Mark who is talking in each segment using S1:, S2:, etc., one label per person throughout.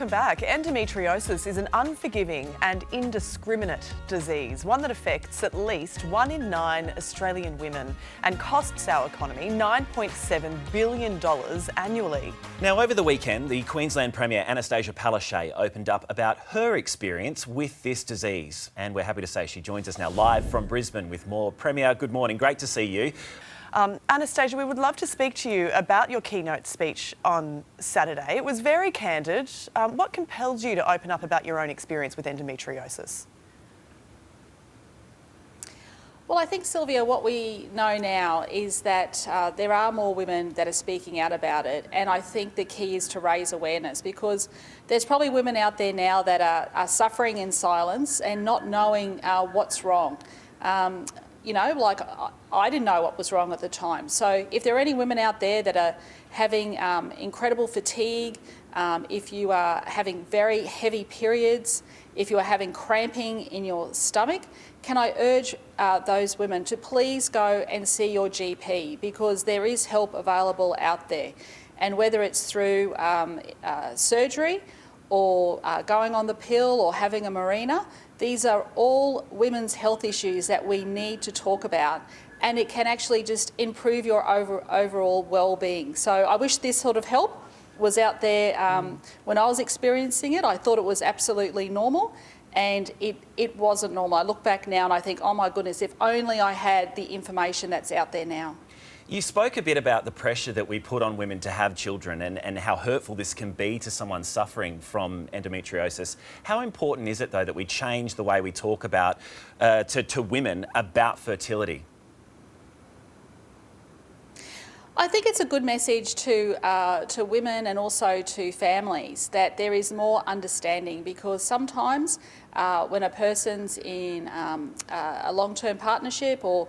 S1: Welcome back. Endometriosis is an unforgiving and indiscriminate disease, one that affects at least 1 in 9 Australian women and costs our economy $9.7 billion annually.
S2: Now, over the weekend, the Queensland Premier Annastacia Palaszczuk opened up about her experience with this disease. And we're happy to say she joins us now live from Brisbane with more. Premier, good morning. Great to see you.
S1: Annastacia, we would love to speak to you about your keynote speech on Saturday. It was very candid. What compelled you to open up about your own experience with endometriosis?
S3: Well, I think, Sylvia, what we know now is that there are more women that are speaking out about it, and I think the key is to raise awareness, because there's probably women out there now that are suffering in silence and not knowing what's wrong. You know, like I didn't know what was wrong at the time. So if there are any women out there that are having incredible fatigue, if you are having very heavy periods, if you are having cramping in your stomach, can I urge those women to please go and see your GP, because there is help available out there. And whether it's through surgery or going on the pill or having a Mirena, these are all women's health issues that we need to talk about, and it can actually just improve your overall well-being. So I wish this sort of help was out there when I was experiencing it. I thought it was absolutely normal, and it wasn't normal. I look back now and I think, oh my goodness, if only I had the information that's out there now.
S2: You spoke a bit about the pressure that we put on women to have children and how hurtful this can be to someone suffering from endometriosis. How important is it, though, that we change the way we talk about to women about fertility?
S3: I think it's a good message to women and also to families that there is more understanding, because sometimes when a person's in a long-term partnership or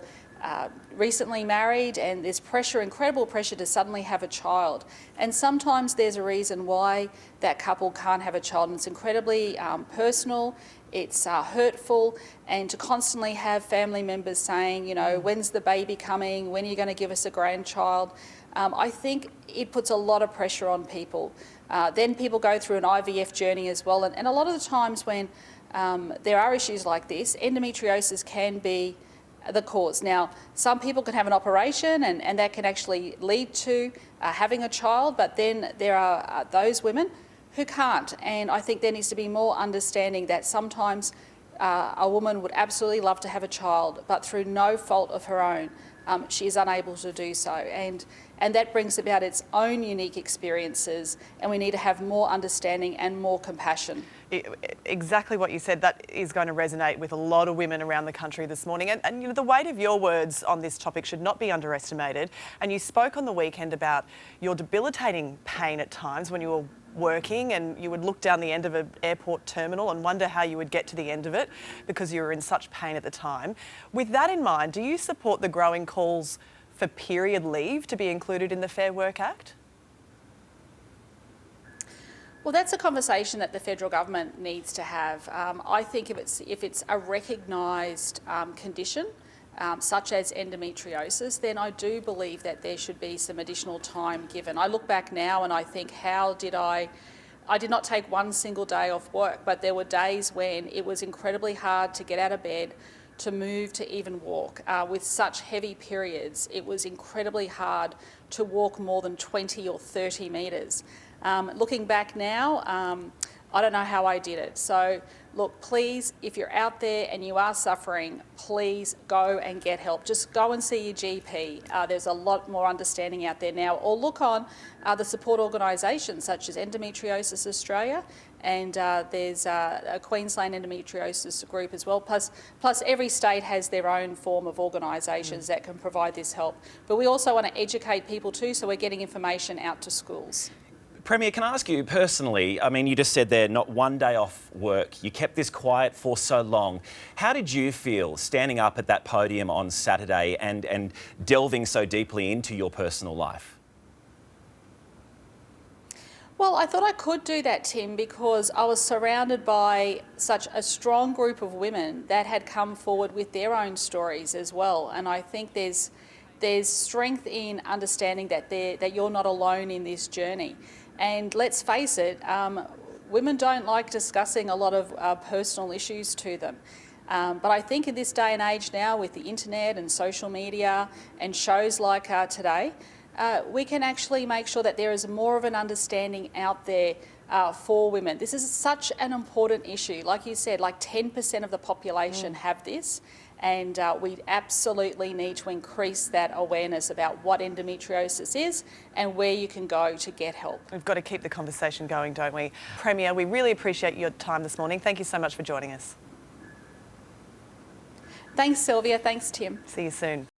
S3: recently married, and there's pressure, incredible pressure to suddenly have a child, and sometimes there's a reason why that couple can't have a child, and it's incredibly personal, it's hurtful, and to constantly have family members saying, you know, when's the baby coming, when are you going to give us a grandchild? I think it puts a lot of pressure on people. Then people go through an IVF journey as well, and a lot of the times when there are issues like this, endometriosis can be the cause. Now, some people can have an operation and that can actually lead to having a child, but then there are those women who can't. And I think there needs to be more understanding that sometimes a woman would absolutely love to have a child, but through no fault of her own, she is unable to do so. And that brings about its own unique experiences, and we need to have more understanding and more compassion.
S1: Exactly what you said. That is going to resonate with a lot of women around the country this morning. And you know, the weight of your words on this topic should not be underestimated. And you spoke on the weekend about your debilitating pain at times when you were working, and you would look down the end of an airport terminal and wonder how you would get to the end of it because you were in such pain at the time. With that in mind, do you support the growing calls for period leave to be included in the Fair Work Act?
S3: Well, that's a conversation that the federal government needs to have. I think if it's a recognised condition, such as endometriosis, then I do believe that there should be some additional time given. I look back now and I think, how did I did not take one single day off work, but there were days when it was incredibly hard to get out of bed, to move, to even walk. With such heavy periods, it was incredibly hard to walk more than 20 or 30 metres. Looking back now, I don't know how I did it. So look, please, if you're out there and you are suffering, please go and get help. Just go and see your GP. There's a lot more understanding out there now. Or look on the support organisations such as Endometriosis Australia, and there's a Queensland Endometriosis group as well. Plus every state has their own form of organisations that can provide this help. But we also want to educate people too, so we're getting information out to schools.
S2: Premier, can I ask you personally, I mean, you just said there, not one day off work. You kept this quiet for so long. How did you feel standing up at that podium on Saturday and delving so deeply into your personal life?
S3: Well, I thought I could do that, Tim, because I was surrounded by such a strong group of women that had come forward with their own stories as well. And I think there's strength in understanding that you're not alone in this journey. And let's face it, women don't like discussing a lot of personal issues to them. But I think in this day and age now, with the internet and social media and shows like Today, we can actually make sure that there is more of an understanding out there for women. This is such an important issue. Like you said, like 10% of the population have this, and we absolutely need to increase that awareness about what endometriosis is and where you can go to get help.
S1: We've got to keep the conversation going, don't we? Premier, we really appreciate your time this morning. Thank you so much for joining us.
S3: Thanks, Sylvia. Thanks, Tim.
S1: See you soon.